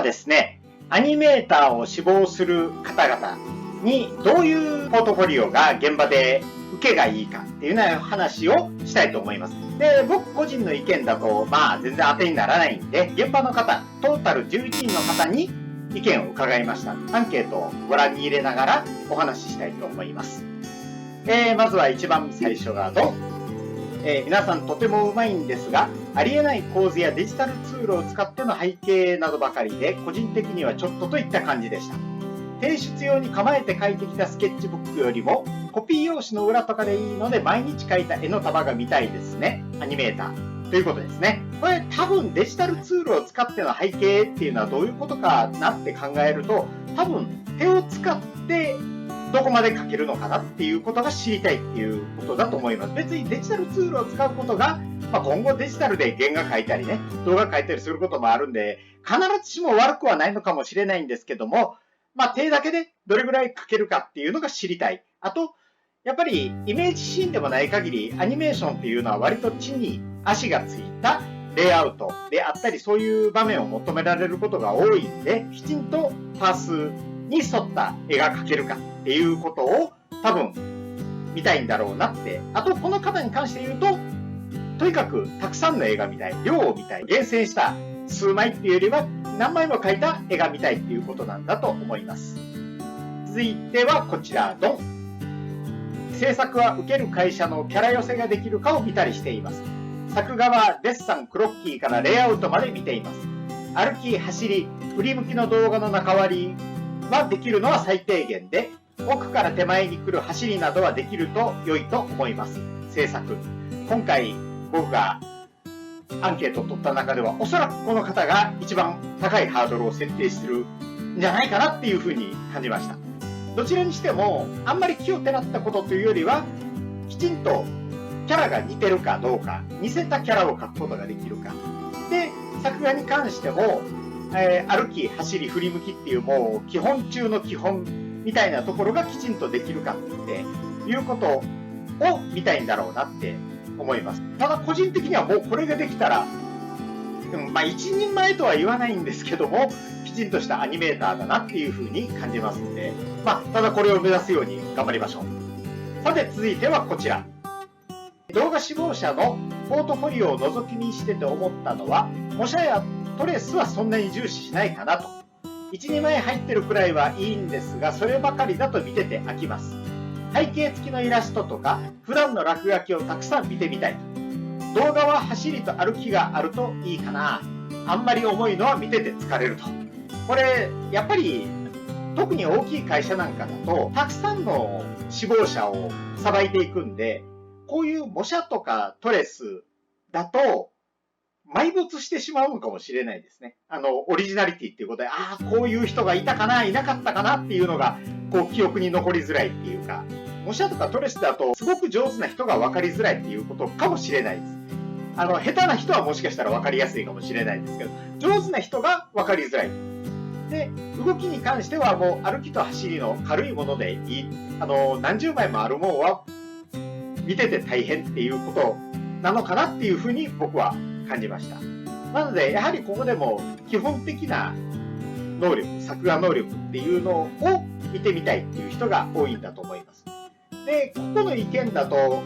ですね、アニメーターを志望する方々にどういうポートフォリオが現場で受けがいいかっていうような話をしたいと思います。で、僕個人の意見だと、全然当てにならないんで、現場の方、トータル11人の方に意見を伺いました。アンケートをご覧に入れながらお話ししたいと思います。まずは一番最初がドン。皆さんとてもうまいんですが、ありえない構図やデジタルツールを使っての背景などばかりで、個人的にはちょっとといった感じでした。提出用に構えて書いてきたスケッチブックよりも、コピー用紙の裏とかでいいので、毎日描いた絵の束が見たいですね。アニメーター。ということですね。これ多分デジタルツールを使っての背景っていうのはどういうことかなって考えると、多分手を使ってどこまで描けるのかなっていうことが知りたいっていうことだと思います。別にデジタルツールを使うことが、今後デジタルで原画描いたりね、動画描いたりすることもあるんで、必ずしも悪くはないのかもしれないんですけども、手だけでどれぐらい描けるかっていうのが知りたい。あと、やっぱりイメージシーンでもない限り、アニメーションっていうのは割と地に足がついたレイアウトであったり、そういう場面を求められることが多いんで、きちんとパースに沿った絵が描けるかっていうことを多分見たいんだろうなって。あと、この方に関して言うと、とにかくたくさんの絵が見たい、量を見たい、厳選した数枚っていうよりは何枚も描いた絵が見たいっていうことなんだと思います。続いてはこちら、ドン。制作は受ける会社のキャラ寄せができるかを見たりしています。作画はデッサン、クロッキーからレイアウトまで見ています。歩き、走り、振り向きの動画の中割りはできるのは最低限で、奥から手前に来る走りなどはできると良いと思います。制作。今回僕がアンケートを取った中では、おそらくこの方が一番高いハードルを設定してるんじゃないかなっていうふうに感じました。どちらにしても、あんまり気をてらったことというよりは、きちんとキャラが似てるかどうか、似せたキャラを描くことができるか。で、作画に関しても、歩き、走り、振り向きっていうもう基本中の基本みたいなところがきちんとできるかっていうことを見たいんだろうなって思います。ただ個人的にはもうこれができたら、一人前とは言わないんですけども、きちんとしたアニメーターだなっていうふうに感じますので、ただこれを目指すように頑張りましょう。さて続いてはこちら。動画志望者のポートフォリオを覗き見してて思ったのは、模写やトレースはそんなに重視しないかなと。1、2枚入ってるくらいはいいんですが、そればかりだと見てて飽きます。背景付きのイラストとか、普段の落書きをたくさん見てみたい。動画は走りと歩きがあるといいかな。あんまり重いのは見てて疲れると。これ、やっぱり、特に大きい会社なんかだと、たくさんの志望者をさばいていくんで、こういう模写とかトレスだと、埋没してしまうのかもしれないですね。オリジナリティっていうことで、こういう人がいたかな、いなかったかなっていうのが、記憶に残りづらいっていうか、模写とかトレスだと、すごく上手な人が分かりづらいっていうことかもしれないです。下手な人はもしかしたら分かりやすいかもしれないですけど、上手な人が分かりづらい。で、動きに関してはもう歩きと走りの軽いものでいい。何十枚もあるものは見てて大変っていうことなのかなっていうふうに僕は感じました。なので、やはりここでも基本的な能力、作画能力っていうのを見てみたいっていう人が多いんだと思います。で、ここの意見だと、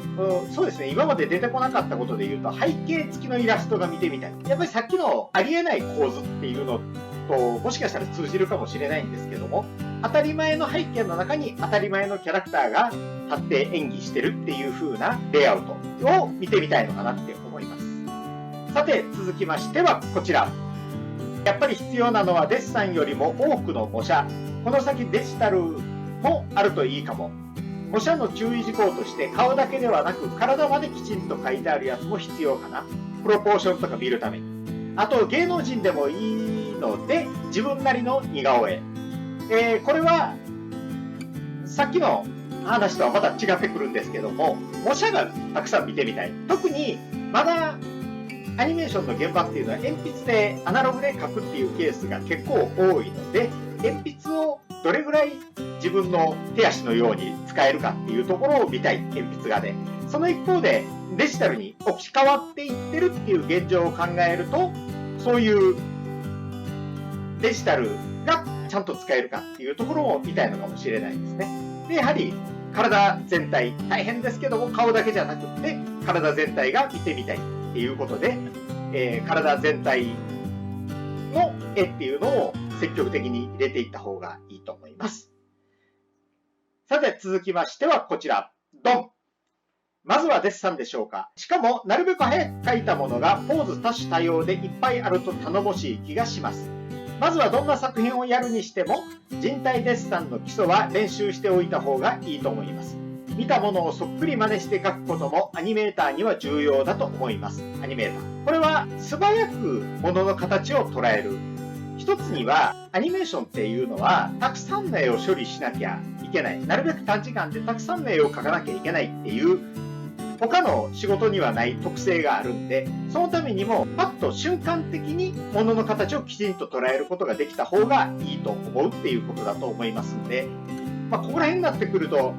そうですね、今まで出てこなかったことで言うと、背景付きのイラストが見てみたい。やっぱりさっきのありえない構図っていうのと、もしかしたら通じるかもしれないんですけども、当たり前の背景の中に当たり前のキャラクターが立って演技してるっていう風なレイアウトを見てみたいのかなって思います。さて、続きましてはこちら。やっぱり必要なのはデッサンよりも多くの模写。この先デジタルもあるといいかも。模写の注意事項として顔だけではなく体まできちんと描いてあるやつも必要かな。プロポーションとか見るために。あと芸能人でもいいので自分なりの似顔絵。これはさっきの話とはまた違ってくるんですけども、模写がたくさん見てみたい。特にまだアニメーションの現場っていうのは鉛筆でアナログで描くっていうケースが結構多いので、鉛筆をどれぐらい自分の手足のように使えるかっていうところを見たい、鉛筆画で。その一方でデジタルに置き換わっていってるっていう現状を考えると、そういうデジタルがちゃんと使えるかっていうところも見たいのかもしれないですね。で、やはり体全体、大変ですけども顔だけじゃなくって体全体が見てみたいっていうことで、体全体の絵っていうのを積極的に入れていった方がいいと思います。さて続きましてはこちら、ドン。まずはデッサンでしょうか。しかもなるべく早く描いたものがポーズ多種多様でいっぱいあると頼もしい気がします。まずはどんな作品をやるにしても人体デッサンの基礎は練習しておいた方がいいと思います。見たものをそっくり真似して描くこともアニメーターには重要だと思います。アニメーター。これは素早くものの形を捉える。一つにはアニメーションっていうのはたくさんの絵を処理しなきゃいけない。なるべく短時間でたくさんの絵を描かなきゃいけないっていう他の仕事にはない特性があるんで、そのためにもパッと瞬間的に物の形をきちんと捉えることができた方がいいと思うっていうことだと思いますんで、ここら辺になってくると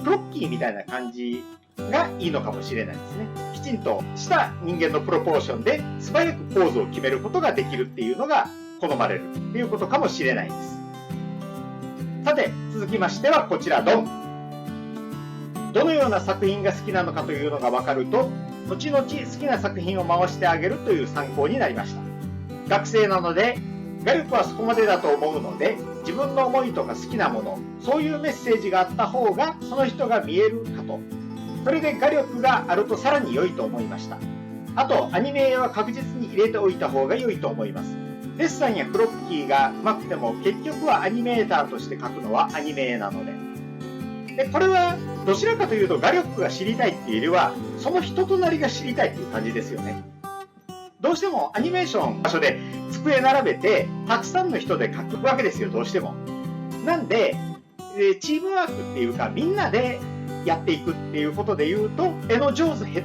クロッキーみたいな感じがいいのかもしれないですね。きちんとした人間のプロポーションで素早くポーズを決めることができるっていうのが好まれるっていうことかもしれないです。さて続きましてはこちらドン。どのような作品が好きなのかというのが分かると、後々好きな作品を回してあげるという参考になりました。学生なので、画力はそこまでだと思うので、自分の思いとか好きなもの、そういうメッセージがあった方がその人が見えるかと。それで画力があるとさらに良いと思いました。あと、アニメは確実に入れておいた方が良いと思います。デッサンやクロッキーがうまくても、結局はアニメーターとして描くのはアニメなので。で、これはどちらかというと画力が知りたいっていうよりはその人となりが知りたいっていう感じですよね。どうしてもアニメーション場所で机並べてたくさんの人で描くわけですよ、どうしても。なんでチームワークっていうかみんなでやっていくっていうことで言うと、絵の上手下手っ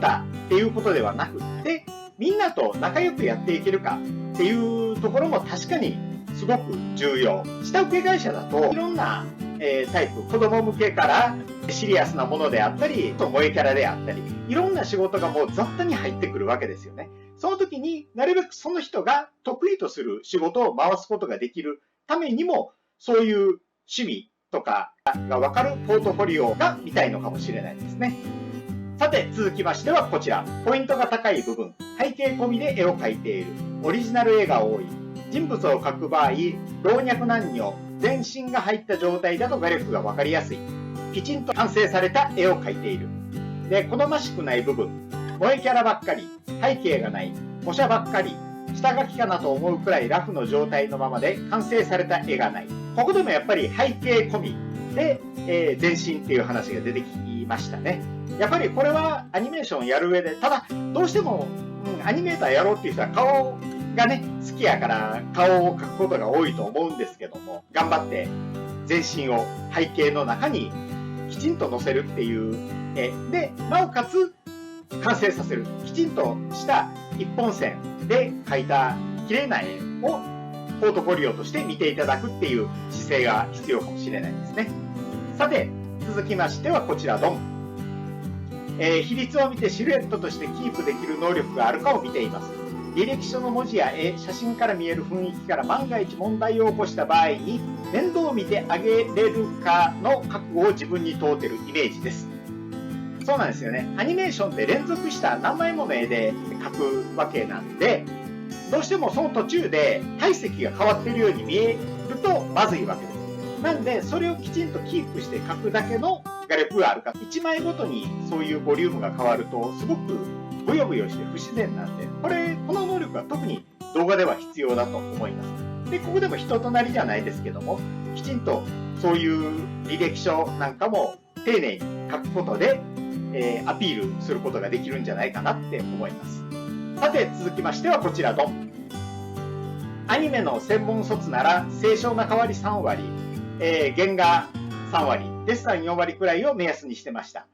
ていうことではなくってみんなと仲良くやっていけるかっていうところも確かにすごく重要。下請け会社だといろんなタイプ、子供向けからシリアスなものであったり、萌えキャラであったり、いろんな仕事がもう雑多に入ってくるわけですよね。その時になるべくその人が得意とする仕事を回すことができるためにも、そういう趣味とかが分かるポートフォリオが見たいのかもしれないですね。さて続きましてはこちら、ポイントが高い部分、背景込みで絵を描いている、オリジナル絵が多い、人物を描く場合、老若男女全身が入った状態だと画力が分かりやすい。きちんと完成された絵を描いている。で、好ましくない部分、萌えキャラばっかり、背景がない、模写ばっかり、下書きかなと思うくらいラフの状態のままで完成された絵がない。ここでもやっぱり背景込みで、全身っていう話が出てきましたね。やっぱりこれはアニメーションやる上で、ただどうしても、アニメーターやろうっていう人は顔がね、好きやから顔を描くことが多いと思うんですけども、頑張って全身を背景の中にきちんと載せるっていう絵で、なおかつ完成させる、きちんとした一本線で描いた綺麗な絵をポートフォリオとして見ていただくっていう姿勢が必要かもしれないですね。さて続きましてはこちらドン。比率を見てシルエットとしてキープできる能力があるかを見ています。履歴書の文字や絵、写真から見える雰囲気から万が一問題を起こした場合に面倒を見てあげれるかの覚悟を自分に問うてるイメージです。そうなんですよね。アニメーションって連続した何枚もの絵で描くわけなんで、どうしてもその途中で体積が変わっているように見えるとまずいわけです。なんでそれをきちんとキープして描くだけの画力があるか、1枚ごとにそういうボリュームが変わるとすごくブヨブヨして不自然なんで、この能力は特に動画では必要だと思います。で、ここでも人となりじゃないですけども、きちんとそういう履歴書なんかも丁寧に書くことで、アピールすることができるんじゃないかなって思います。さて続きましてはこちらドン。アニメの専門卒なら清少な代わり3割、原画3割、デッサン4割くらいを目安にしてました。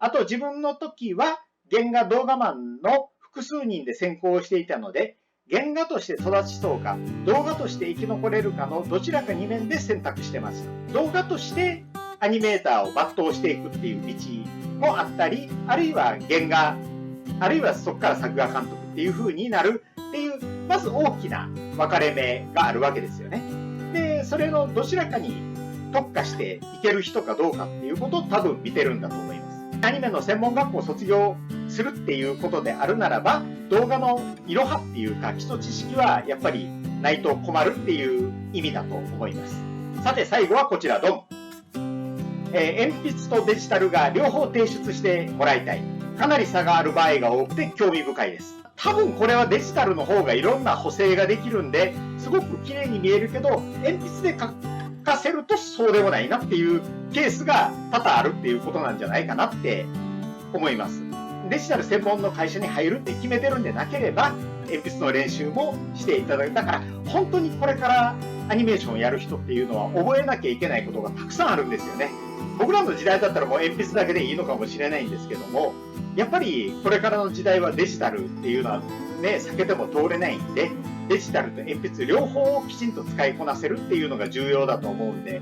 あと自分の時は原画動画マンの複数人で専攻をしていたので、原画として育ちそうか、動画として生き残れるかのどちらか2面で選択してました。動画としてアニメーターを抜刀していくっていう道もあったり、あるいは原画、あるいはそこから作画監督っていう風になるっていうまず大きな分かれ目があるわけですよね。で、それのどちらかに特化していける人かどうかっていうことを多分見てるんだと思います。アニメの専門学校を卒業するっていうことであるならば、動画のいろはっていうか基礎知識はやっぱりないと困るっていう意味だと思います。さて最後はこちらドン。鉛筆とデジタルが両方提出してもらいたい。かなり差がある場合が多くて興味深いです。多分これはデジタルの方がいろんな補正ができるんで、すごく綺麗に見えるけど、鉛筆で書かせるとそうでもないなっていうケースが多々あるっていうことなんじゃないかなって思います。デジタル専門の会社に入るって決めてるんでなければ、鉛筆の練習もしていただいたから、本当にこれからアニメーションをやる人っていうのは覚えなきゃいけないことがたくさんあるんですよね。僕らの時代だったらもう鉛筆だけでいいのかもしれないんですけども、やっぱりこれからの時代はデジタルっていうのはね、避けても通れないんで、デジタルと鉛筆両方をきちんと使いこなせるっていうのが重要だと思うんで、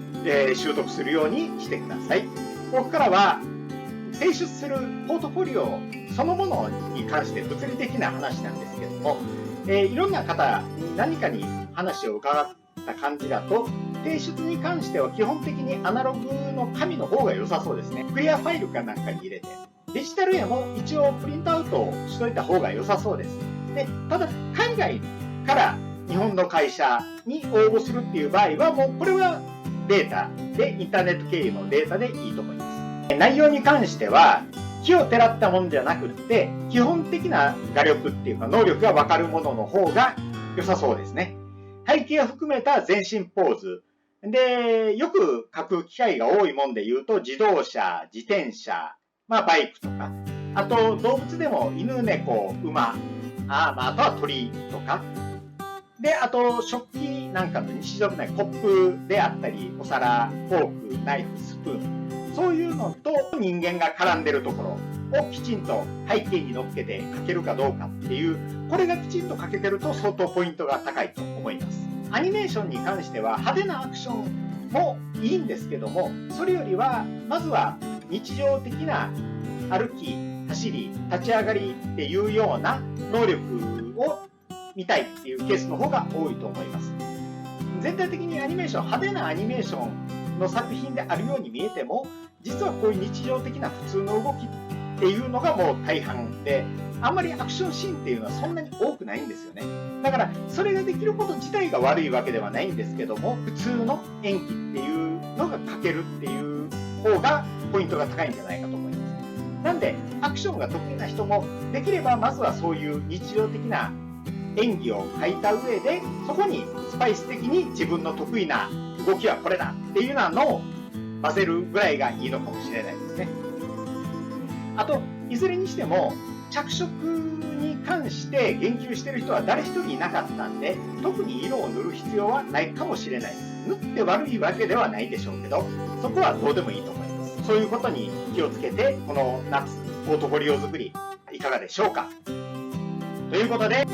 習得するようにしてください。ここからは提出するポートフォリオそのものに関して物理的な話なんですけども、いろんな方に何かに話を伺った感じだと、提出に関しては基本的にアナログの紙の方が良さそうですね。クリアファイルかなんかに入れて。デジタルへも一応プリントアウトをしといた方が良さそうです。で、ただ海外から日本の会社に応募するっていう場合はもうこれはデータでインターネット経由のデータでいいと思います。内容に関しては奇をてらったものじゃなくて基本的な画力っていうか能力が分かるものの方が良さそうですね。背景を含めた全身ポーズでよく書く機会が多いもんで言うと自動車、自転車、バイクとか、あと動物でも犬、猫、馬、あとは鳥とかで、あと食器なんかの日常的なコップであったりお皿、フォーク、ナイフ、スプーン、そういうのと人間が絡んでるところをきちんと背景に乗っけて書けるかどうかっていう、これがきちんと書けてると相当ポイントが高いと思います。アニメーションに関しては派手なアクションもいいんですけども、それよりはまずは日常的な歩き、走り、立ち上がりっていうような能力を見たいっていうケースの方が多いと思います。全体的にアニメーション、派手なアニメーションの作品であるように見えても、実はこういう日常的な普通の動きっていうのがもう大半で、あんまりアクションシーンっていうのはそんなに多くないんですよね。だからそれができること自体が悪いわけではないんですけども、普通の演技っていうのが描けるっていう方がポイントが高いんじゃないかと思います。なんでアクションが得意な人もできればまずはそういう日常的な演技を描いた上で、そこにスパイス的に自分の得意な動きはこれだっていうようなのを混ぜるぐらいがいいのかもしれないですね。あといずれにしても着色に関して言及している人は誰一人いなかったんで、特に色を塗る必要はないかもしれないです。塗って悪いわけではないでしょうけど、そこはどうでもいいと思います。そういうことに気をつけて、この夏ポートフォリオ作りいかがでしょうか。ということで